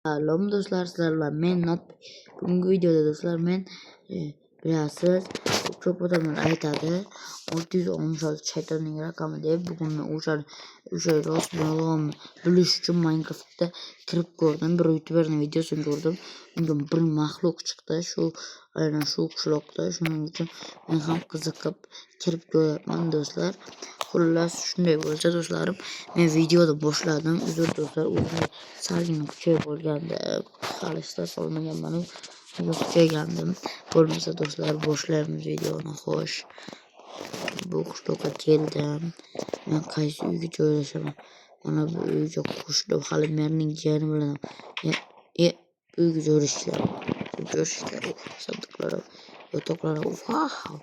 Salom do'stlar, sizlar bilan men bugungi videoda do'stlar men bilasiz ko'p odamlar aytadi 616 shaytonning raqami deb. Bugun men o'sha rost yolg'onni bilish uchun Minecraftga kirib ko'rdim. Bir youtuberning videosini ko'rdim. Unga bir maxluq chiqdi, aynan shu qishloqda. Shuning uchun men ham qiziqib kirib ko'ryapman do'stlar. Xullas shunday bo'lsa do'stlarim, men videoni boshladim. Uzr do'stlar, o'zim salgina kuchayib bo'lganda hali start olmaganman, kuchaygandim. Bo'lmasa do'stlar, boshlaymiz videoni. Xo'sh, bu qishloqqa keldim. Men qaysi uyga joylashaman? Mana bu uyga qo'shilib, hali mening jiyani bilan uyga joylashishlar. Sandiqlar, yotoqlar, wow!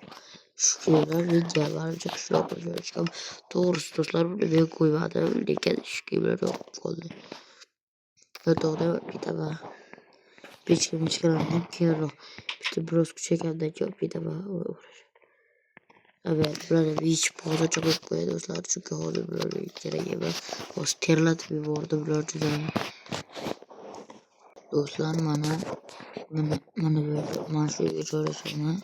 Shuklar, rejalar, qishloqqa joylashgan. To'g'risi do'stlar, buni men qo'ymadim, lekin shuklar yo'q qoldi. Yotoqda bitaba pechkalardan keyinroq bitta biroz kuchaygandan keyin bitaba bularni yechib hozircha qo'yib qo'yadi do'stlar, chunki hozir bularga kerak emas. Hozir terlatib yubordim bular juda. Do'stlar, mana shu yerga joylashaman.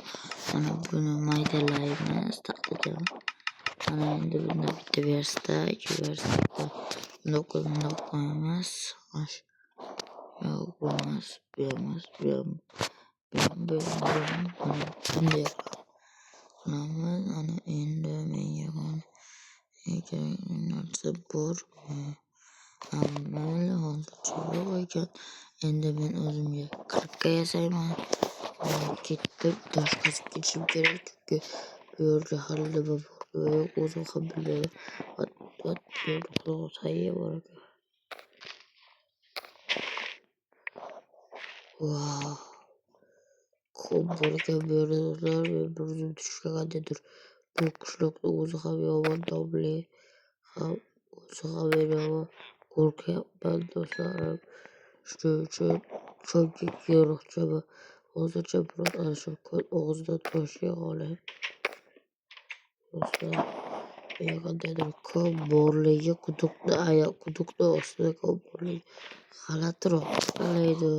Mana buni maydalaymiz taxtaga. Mana endi bunda bitta versta, ikki versta bundoq qo'yamiz. Yo'q, bo'lmas, bu emas, bu ham bunday qilamiz. Ana endi menga kerak narsa bor. Mayli, hozircha yo'q ekan. Endi men o'zimga qirqqa yasayman. Ketib tosh qazib ketishim kerak, chunki bu yerga hali nima bor yo'q o'zim ham bilmayman. Wow, ko'p bor ekan bu yerda do'stlar. Men bir zum tushungandir. Bu qishloqda o'zi ham yomon domli, o'zi ham yomon qo'rqyapman do'stlar. Shuning uchun cho'nga keyinroqchaman. Hozircha biroz ana shu ko'l og'zidan tosh yig'olib do'stlar. Qandaydir ko'p borligi quduqni ostida ko'p borligi g'alatiroq qalaydi.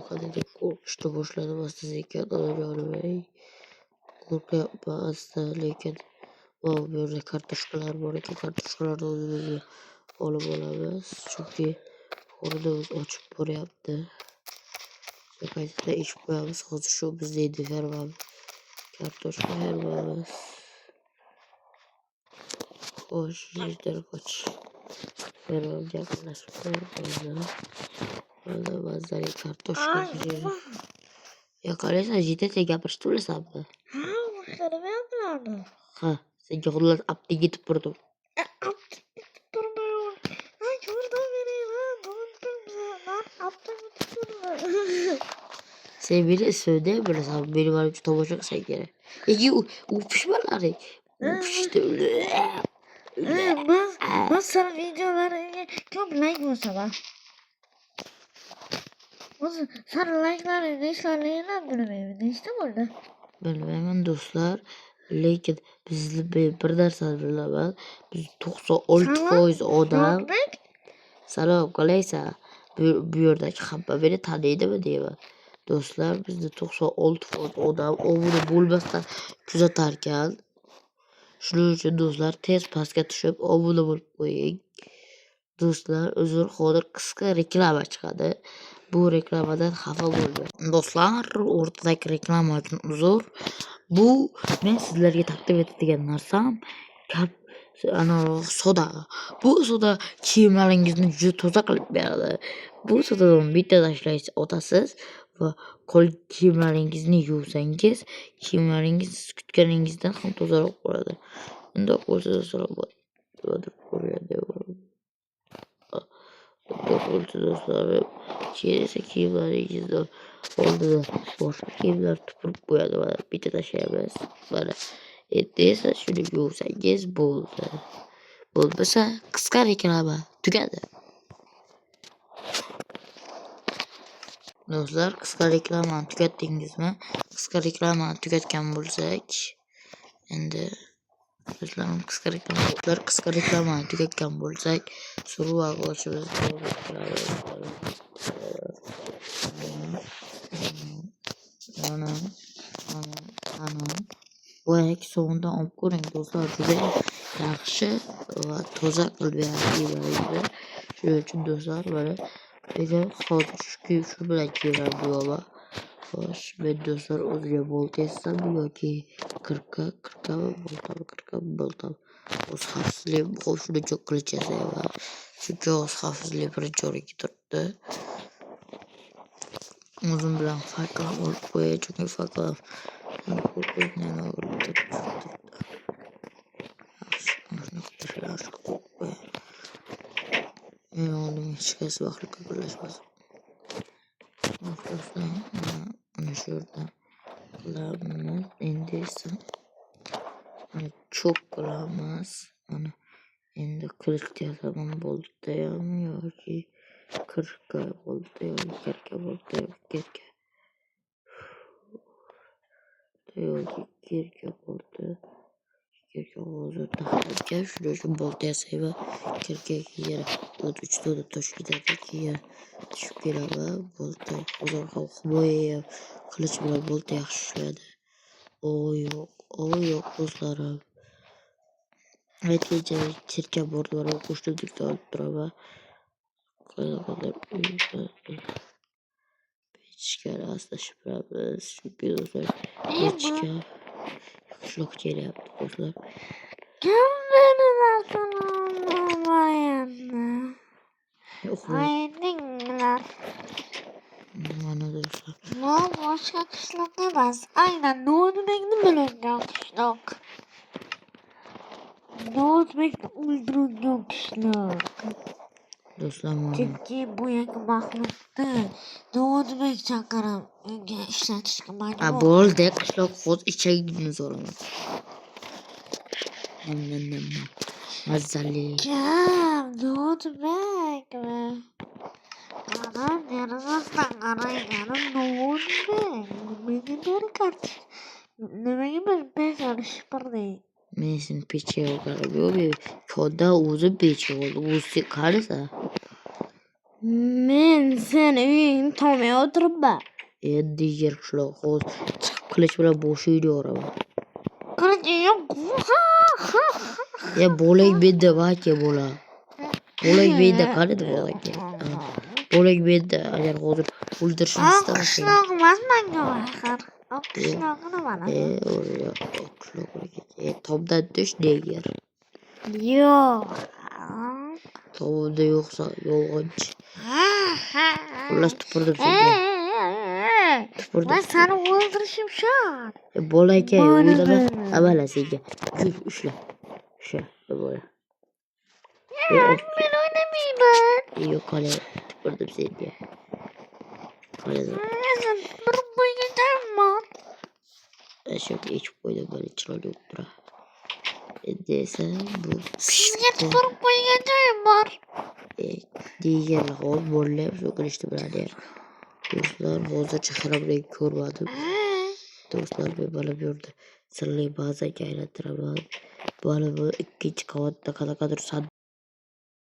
Qandaydir qo'rqishni boshladim asta-sekin. Qo'rqyapman asta, lekin bu yerda kartoshkalar bor ekan. Kartoshkalarni o'zimizga olib olamiz, chunki qornimiz ochib boryapti. Qaytadan ichib qo'yamiz. Hozir shu bizning fermamiz. Kartoshka fermamiz. Xo'sh, yerdan qoch. Fermamga yaqinlashib qo'yamiz. Mana mazali kartoshka. Qaraysan, jiddiy gapirishni bilasanmi? Ha, senga xullas apteka yetib turdim. Sen beni ismini bilasan, benim halimcha tomosha qilsang kerak. Nega u pishmalari? U pishdi. Ben sana videolarga ko'p like bo'lsa-da. O'zi sana like'laring nechtaligini bilmayman. Nechta bo'ldi? Bilmayman do'stlar, lekin bizni bir narsani bilaman. Biz 96% odam. Salom, qalaysan? Bu yerdagi hamma meni taniydimi deyman. Do'stlar, bizni 96% odam obuna bo'lmasdan kuzatar ekan. Shuning uchun do'stlar, tez pastga tushib obuna bo'lib qo'ying. Do'stlar, uzr, hozir qisqa reklama chiqadi. Bu reklamadan xafa bo'lmang. Do'stlar, o'rtadagi reklama uchun uzr. Bu men sizlarga taqdim etadigan narsam soda. Bu soda kiyimlaringizni juda toza qilib beradi. Bu sodadan bitta tashlaysiz, otasiz va qolgan kiyimlaringizni yuvsangiz, kiyimlaringiz kutganingizdan ham tozaroq bo'ladi. Undoq bo'lsa do'stlar, keyin esa kiyimlaringizni oldida boshqa kiyimlar tupurib qo'yadi. Mana bitta tashlaymiz. Mana endi esa shuni yuvsangiz bo'ldi. Bo'lmasa qisqa reklama tugadi. Do'stlar, qisqa reklamani tugatdingizmi? Qisqa reklamani tugatgan bo'lsak, endi Do'stlarim, qisqa reklama tugatgan bo'lsak, suruv ag'ochimizni ana voyak suvundan olib ko'ring do'stlar, juda yaxshi va toza qilib beradi. Shuning uchun do'stlar, mana agar hozir shu bilan kiyinadi baba. Xo'sh, men do'stlar o'ziga bolta yasam yoki kirkami boltami. O'z xavfsizlik shuni cho'q qilich yasayman. Chunki o'z xavfsizlik birinchi o'ringa turibdi. O'zim bilan farqlab olib qo'yay, chunki farqlab men oldimga hech qaysi vaqtga birlashmasin. Mana shu yerda qilamiz. Endi esa mana cho'q qilamiz. Mana endi qilich yasaman boltayam yoki kirka bolta yoki kirka bolta yoki kirka hozir taxtabga shuning uchun bolta yasayman. Kirkaga yana 3 tosh ketadi, keyin tushib keladi. Bolta hozir himoya qilich bilan bolta yaxshi ishlaydi. Yo'q do'stlarim. Aytgancha kirka bordilar qo'shtirdik olib turaman. Pechka asta shipiramiz. Chunki do'stlar pechka qishloq kelyapti do'stlar. Kim meni narsani aytinglar. Mana do'stlar. Bu boshqa qishloq emas. Aynan Nodbekni bilingan qishloq. Nodbekni o'ldirilgan qishloq. Do'stlar, mana Chunki bu yangi maxluqni Nodbek chaqirib unga ishlatishga majbur. bo'ldi qishloq hozir ichagini so'raman. Mazali. Kim? Nodbekmi? Ana derazasidan qarayganim Nodbek. Nimaga bir pechani shipirding? Men seni pechga qarab yo'q, koda o'zi pechga oldi. O'zi qarasa. Men seni uyingni tomay o'tiribman. Endi yer qishloq hozir chiqib qilich bilan boshingni yoraman. Qiliching yo'q. Bo'lak menda vaka bo'la. Bo'lak menda qaradi bo'lakka. Bo'lak menda agar hozir o'ldirishni istasang. Qishloq emas menga axir. Qishlog'ini mana. Qishloq. Tomdan tush neger. Yo'q. Tomda yo'qsa yolg'onchi. Xullas tupurdim senga. Men seni o'ldirishim shart. Bo'laka o'ylama. Avvala senga. Ushla. Bo'la. Men o'ynamayman. Yo'q, qale tupurdim senga. Qale. Bir bo'ygadanmi? Shunga ichib qo'ydim, bari chiroyli bo'lib turadi. Endi esa bu Sizga tupurib qo'ygan joyim bor. degan hol bo'lyap, shu qilishni biladi. Do'stlar, hozircha xarablik ko'rmadim. Do'stlar, men mana bu yerda sirli bazaga aylantiraman. Mana bu ikkinchi qavatda qanaqadir